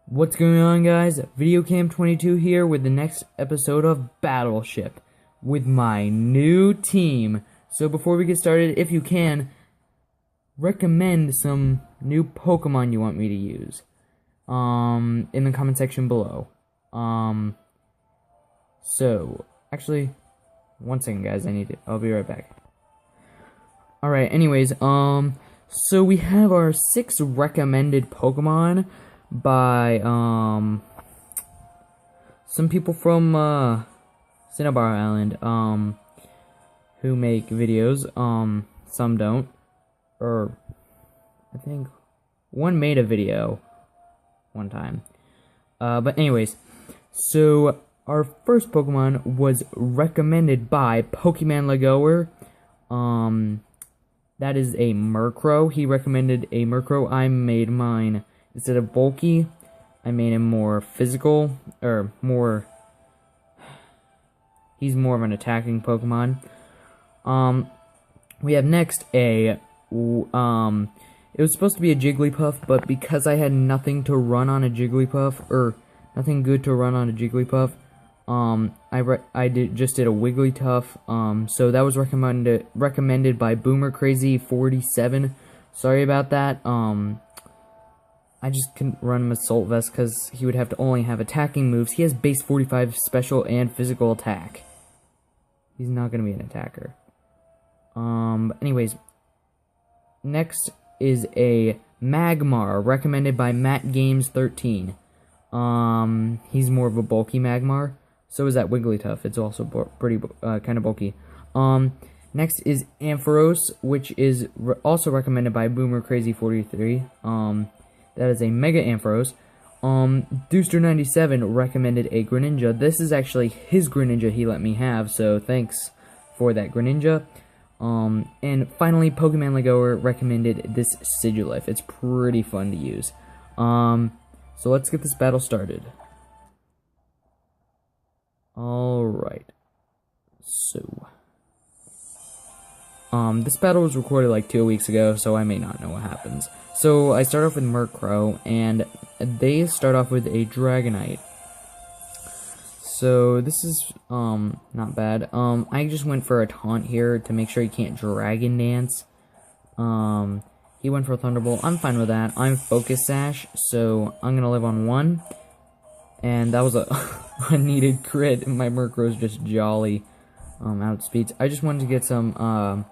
What's going on, guys? VideoCam22 here with the next episode of BattleShip with my new team. So before we get started, if you can, recommend some new Pokemon you want me to use in the comment section below. So actually, one second, guys. I'll be right back. Alright, anyways, so we have our 6 recommended Pokemon by some people from Cinnabar Island who make videos. Some don't, or I think one made a video one time. But anyways, so our first Pokemon was recommended by Pokemon Legoer. That is a Murkrow. He recommended a Murkrow. I made mine. Instead of bulky, I made him more physical, or more, he's more of an attacking Pokemon. We have next it was supposed to be a Jigglypuff, but because I had nothing to run on a Jigglypuff, or nothing good to run on a Jigglypuff, I just did a Wigglytuff. So that was recommended by Boomer Crazy 47. Sorry about that. I just couldn't run him Assault Vest because he would have to only have attacking moves. He has base 45 special and physical attack. He's not going to be an attacker. But anyways, next is a Magmar, recommended by Matt Games 13. He's more of a bulky Magmar. So is that Wigglytuff. It's also pretty kind of bulky. Next is Ampharos, which is also recommended by Boomer Crazy 43. That is a Mega Ampharos. Dooster97 recommended a Greninja. This is actually his Greninja he let me have, so thanks for that, Greninja. And finally, Pokemon Legoer recommended this Sigilife. It's pretty fun to use. So let's get this battle started. Alright. So this battle was recorded like 2 weeks ago, so I may not know what happens. So I start off with Murkrow, and they start off with a Dragonite. So this is not bad. I just went for a taunt here to make sure he can't Dragon Dance. He went for Thunderbolt. I'm fine with that. I'm Focus Sash, so I'm gonna live on 1. And that was a unneeded crit. My Murkrow's just jolly outspeeds. I just wanted to get some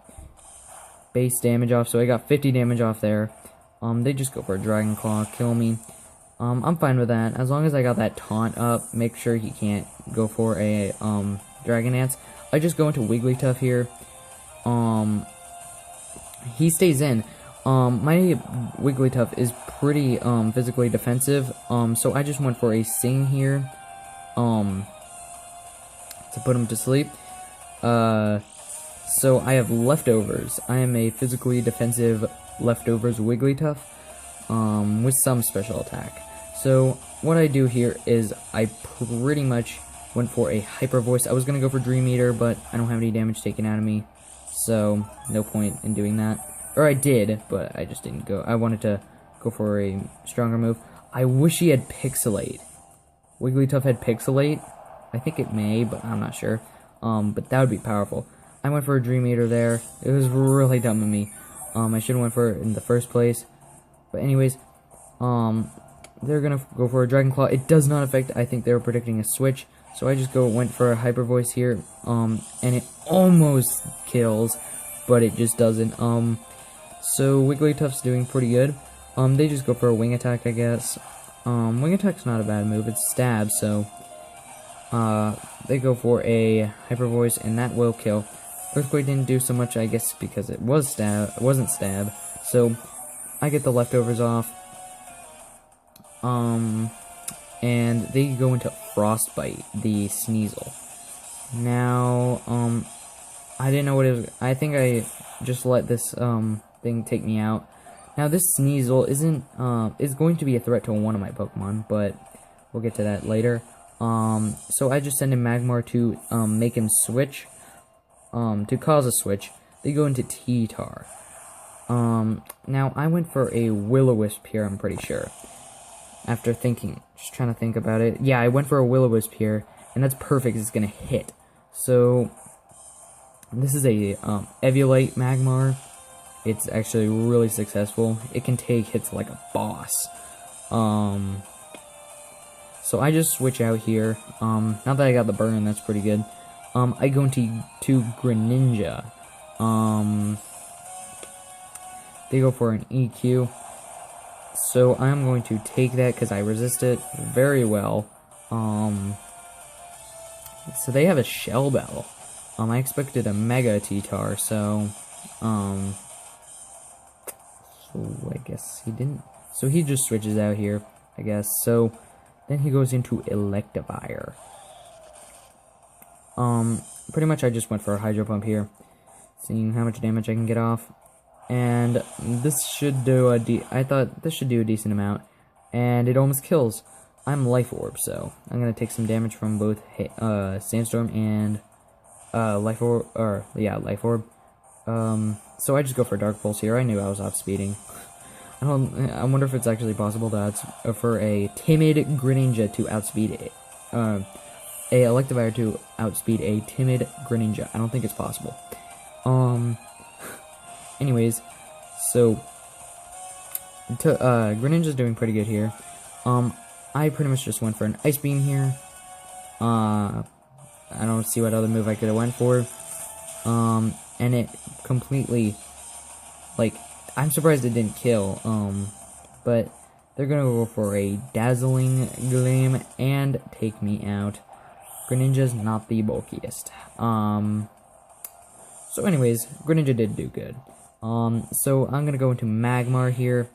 base damage off, so I got 50 damage off there. They just go for a Dragon Claw, kill me. I'm fine with that. As long as I got that taunt up, make sure he can't go for a Dragon Dance. I just go into Wigglytuff here. He stays in. My Wigglytuff is pretty physically defensive, so I just went for a Sing here to put him to sleep. So I have Leftovers. I am a physically defensive Leftovers Wigglytuff with some special attack. So what I do here is I pretty much went for a Hyper Voice. I was going to go for Dream Eater, but I don't have any damage taken out of me, so no point in doing that. Or I did, but I just didn't go. I wanted to go for a stronger move. I wish he had Pixelate. Wigglytuff had Pixelate. I think it may, but I'm not sure. But that would be powerful. I went for a Dream Eater there. It was really dumb of me. I should have went for it in the first place. But anyways, they're gonna go for a Dragon Claw. It does not affect. I think they were predicting a switch, so I just went for a Hyper Voice here. And it almost kills, but it just doesn't. So Wigglytuff's doing pretty good. They just go for a Wing Attack, I guess. Wing Attack's not a bad move. It's Stab, so they go for a Hyper Voice, and that will kill. Earthquake didn't do so much, I guess, because it wasn't Stab. So I get the Leftovers off. And they go into Frostbite, the Sneasel. Now, I didn't know what it was. I think I just let this thing take me out. Now this Sneasel is going to be a threat to one of my Pokemon, but we'll get to that later. So I just send in Magmar to make him switch. To cause a switch, they go into T-Tar. Now I went for a Will-O-Wisp here, I'm pretty sure. after thinking, just trying to think about it. Yeah, I went for a Will-O-Wisp here, and that's perfect. It's gonna hit. So this is a Eviolite Magmar. It's actually really successful. It can take hits like a boss. So I just switch out here. Now that I got the burn, that's pretty good. I go into Greninja. They go for an EQ. So I'm going to take that because I resist it very well. So they have a Shell Bell. I expected a Mega T-Tar, so I guess he didn't. So he just switches out here, I guess. So then he goes into Electivire. Pretty much I just went for a Hydro Pump here, seeing how much damage I can get off. And this should do I thought this should do a decent amount, and it almost kills. I'm Life Orb, so I'm gonna take some damage from both Sandstorm and Life Orb, Life Orb. So I just go for Dark Pulse here. I knew I was outspeeding. I wonder if it's actually possible to for a timid Greninja to outspeed a Electivire to outspeed a timid Greninja. I don't think it's possible. Anyways, so Greninja's doing pretty good here. I pretty much just went for an Ice Beam here. I don't see what other move I could have went for. And it completely, like, I'm surprised it didn't kill. But they're gonna go for a Dazzling Gleam and take me out. Greninja's not the bulkiest. So anyways, Greninja did do good. So I'm gonna go into Magmar here,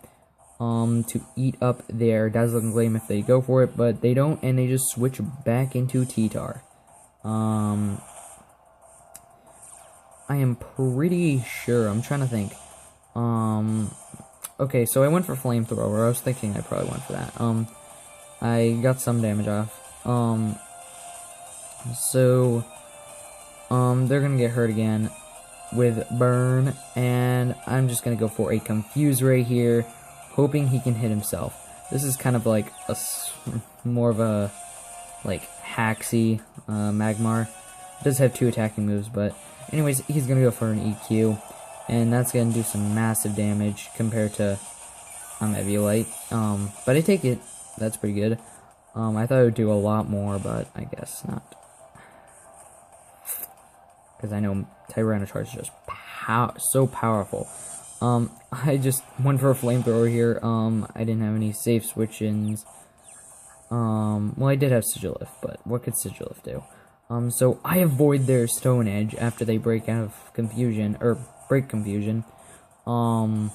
to eat up their Dazzling Gleam if they go for it, but they don't, and they just switch back into T-Tar. I am pretty sure, I'm trying to think. Okay, so I went for Flamethrower. I was thinking I probably went for that. I got some damage off. So they're gonna get hurt again with Burn, and I'm just gonna go for a Confuse Ray here, hoping he can hit himself. This is kind of like more of a, like, hacksy Magmar. It does have 2 attacking moves, but anyways, he's gonna go for an EQ, and that's gonna do some massive damage compared to Eviolite. But I take it. That's pretty good. I thought it would do a lot more, but I guess not. Because I know Tyranitar is just so powerful. I just went for a Flamethrower here. I didn't have any safe switch-ins. Well, I did have Sigilift, but what could Sigilift do? So I avoid their Stone Edge after they break out of confusion, or break confusion. So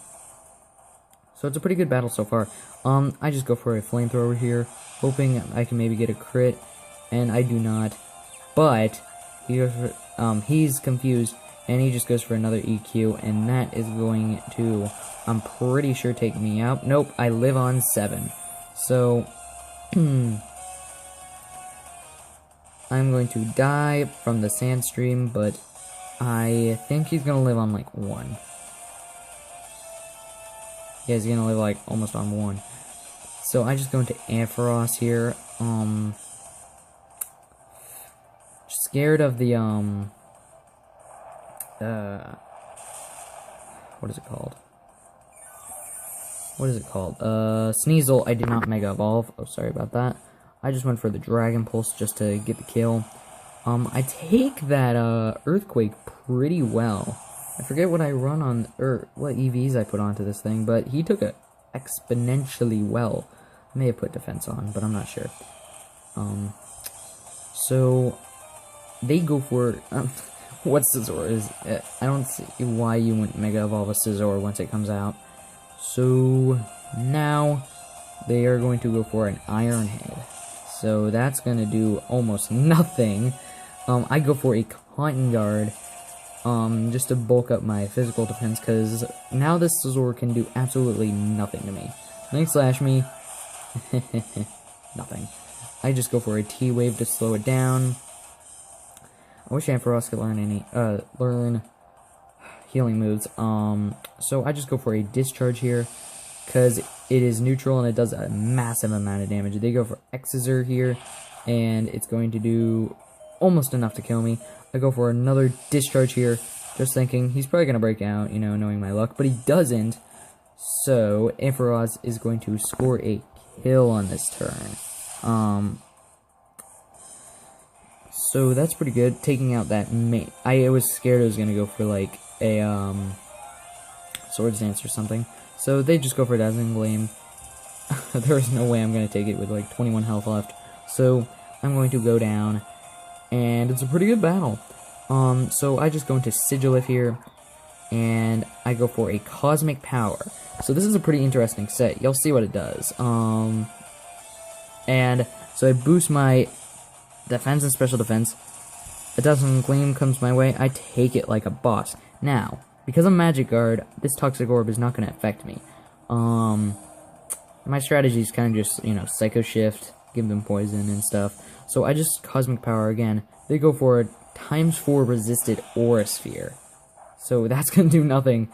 it's a pretty good battle so far. I just go for a Flamethrower here, hoping I can maybe get a crit, and I do not. But he goes for, he's confused, and he just goes for another EQ, and that is going to, I'm pretty sure, take me out. Nope, I live on 7. So I'm going to die from the Sandstream, but I think he's gonna live on like 1. Yeah, he's gonna live like almost on 1. So I just go into Ampharos here. Scared of the what is it called? Sneasel. I did not Mega Evolve. Oh, sorry about that. I just went for the Dragon Pulse just to get the kill. I take that Earthquake pretty well. I forget what I run on, or what EVs I put onto this thing, but he took it exponentially well. I may have put defense on, but I'm not sure. So they go for what Scizor is. I don't see why you wouldn't Mega Evolve a Scizor once it comes out. So now they are going to go for an Iron Head. So that's going to do almost nothing. I go for a Cotton Guard, just to bulk up my physical defense, because now this Scizor can do absolutely nothing to me. Link Slash me. Nothing. I just go for a T-Wave to slow it down. I wish Ampharos could learn healing moves. So I just go for a Discharge here. because it is neutral and it does a massive amount of damage. They go for Exeter here, and it's going to do almost enough to kill me. I go for another discharge here, just thinking he's probably going to break out, you know, knowing my luck, but he doesn't. So Ampharos is going to score a kill on this turn. So that's pretty good, taking out that main. I was scared it was going to go for, like, a, Swords Dance or something. So they just go for Dazzling Gleam. There's no way I'm going to take it with, like, 21 health left. So I'm going to go down, and it's a pretty good battle. So I just go into Sigilif here, and I go for a Cosmic Power. So this is a pretty interesting set. You'll see what it does. And so I boost my defense and special defense. A Dazzling Gleam comes my way. I take it like a boss. Now, because I'm Magic Guard, this Toxic Orb is not going to affect me. My strategy is kind of just, you know, Psycho Shift, give them poison and stuff. So I just Cosmic Power again. They go for a ×4 resisted Aura Sphere. So that's going to do nothing.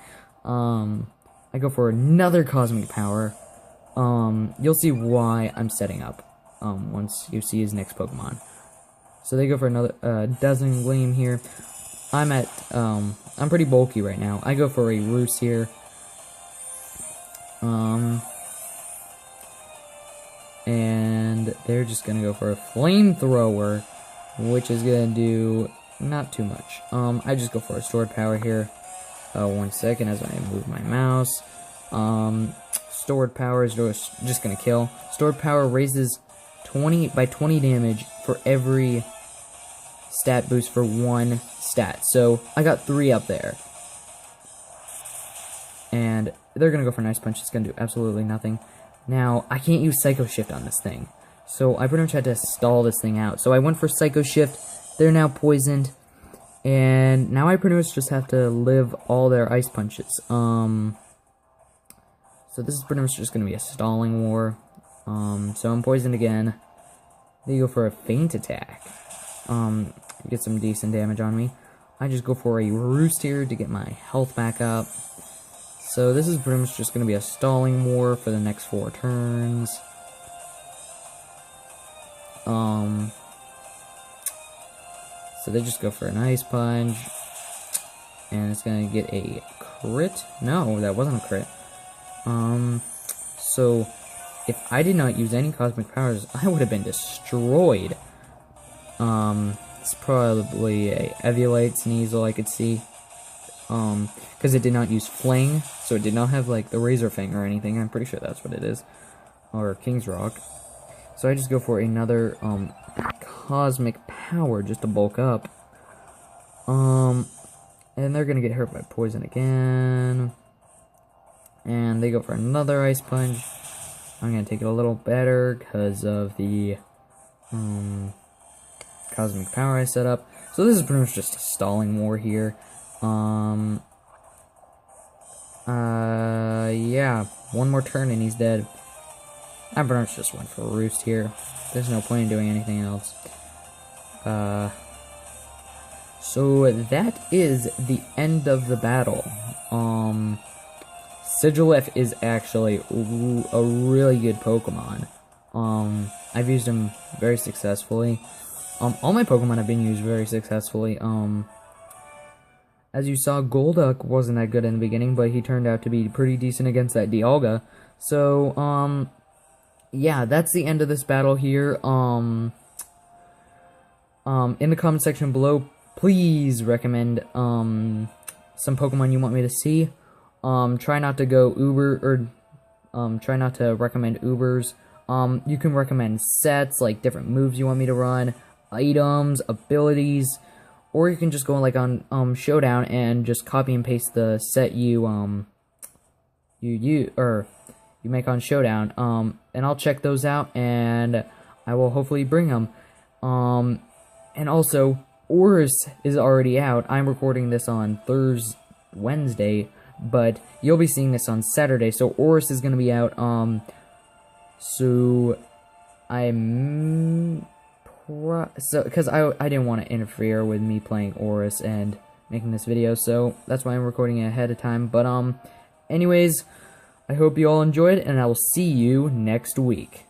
I go for another Cosmic Power. You'll see why I'm setting up once you see his next Pokemon. So they go for another Dazzling Gleam here. I'm pretty bulky right now. I go for a Roost here. And they're just gonna go for a Flamethrower, which is gonna do not too much. I just go for a Stored Power here. 1 second as I move my mouse. Stored Power is just gonna kill. Stored Power raises 20 damage for every stat boost for 1 stat. So I got 3 up there. And they're gonna go for Nice Punch. It's gonna do absolutely nothing. Now, I can't use Psycho Shift on this thing. So I pretty much had to stall this thing out. So I went for Psycho Shift. They're now poisoned. And now I pretty much just have to live all their Ice Punches. So this is pretty much just gonna be a stalling war. So I'm poisoned again. They go for a Feint Attack. Get some decent damage on me. I just go for a Roost here to get my health back up. So this is pretty much just going to be a stalling war for the next 4 turns. So they just go for an Ice Punch. And it's going to get a crit. No, that wasn't a crit. So if I did not use any Cosmic Powers, I would have been destroyed. It's probably a Eviolite Sneasel I could see. Because it did not use Fling, so it did not have, like, the Razor Fang or anything. I'm pretty sure that's what it is. Or King's Rock. So I just go for another, Cosmic Power just to bulk up. And they're gonna get hurt by poison again. And they go for another Ice Punch. I'm gonna take it a little better because of the, Cosmic Power I set up. So this is pretty much just a stalling war here. Yeah, 1 more turn and he's dead. I pretty much just went for a Roost here. There's no point in doing anything else. So that is the end of the battle. Sigilif is actually a really good Pokemon. I've used him very successfully. All my Pokemon have been used very successfully. As you saw, Golduck wasn't that good in the beginning, but he turned out to be pretty decent against that Dialga. So, yeah, that's the end of this battle here. In the comment section below, please recommend, some Pokemon you want me to see. Try not to go Uber, or, try not to recommend Ubers. You can recommend sets, like different moves you want me to run, items, abilities, or you can just go like on Showdown and just copy and paste the set you make on Showdown. And I'll check those out and I will hopefully bring them. And also Oris is already out. I'm recording this on Wednesday, but you'll be seeing this on Saturday. So Oris is gonna be out. So I'm because I didn't want to interfere with me playing Oris and making this video, so that's why I'm recording it ahead of time. But anyways, I hope you all enjoyed, and I will see you next week.